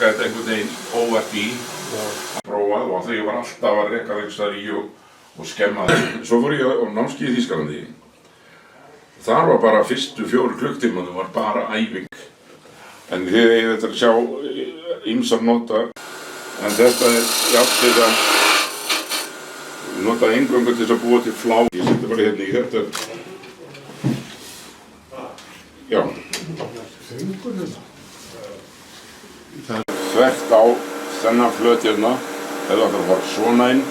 taka þetta einhvern veginn óvart í prófað og þegar ég var alltaf að reka einhvers staðar í og skemma það. Svo fór ég á námskeið í Þýskalandi. Þar var bara fyrstu 4 klukktímanum var bara æfing. En þið eigið þetta að sjá ýmsar nota. En þetta jafn til að nota eingöngu til þess að búa til flá. Ég seti bara hérna í þetta. Já. Það er þvert á þennan flöt hérna. Ef það ætlar að fara svona inn,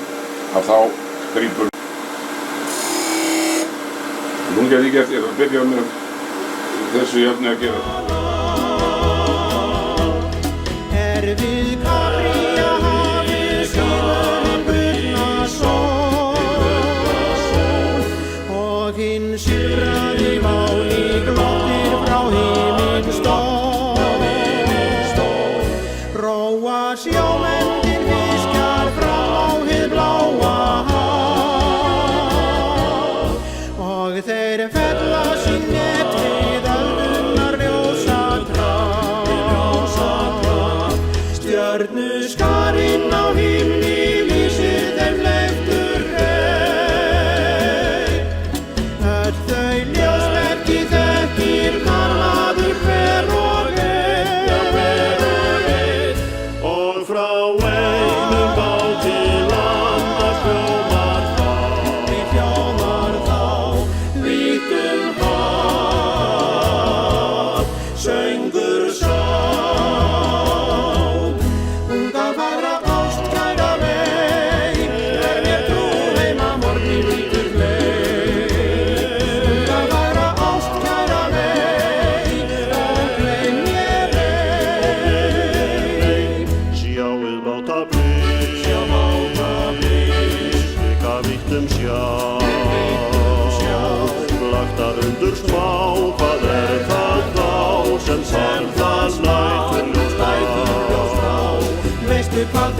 að þá grípur. Nú get ég gert, ég ætla að byrja með þessu jöfni að gera. Við Karía hafið síðan byrna sól og hinn silfraði máni glóttir frá himinn stór. Róa sjómennir fiskjar fram á hið bláa haf og þeir fella sín net við öldunar ljósa traf. Stjörnuskarinn á himni lýsir þeim leiftur reik. Öll þau ljósmerki þekkir maður hver og einn. Og frá einum bát til annars hljómar þá vítum haf, söngur sem það lætur ljós frá. Veistu hvað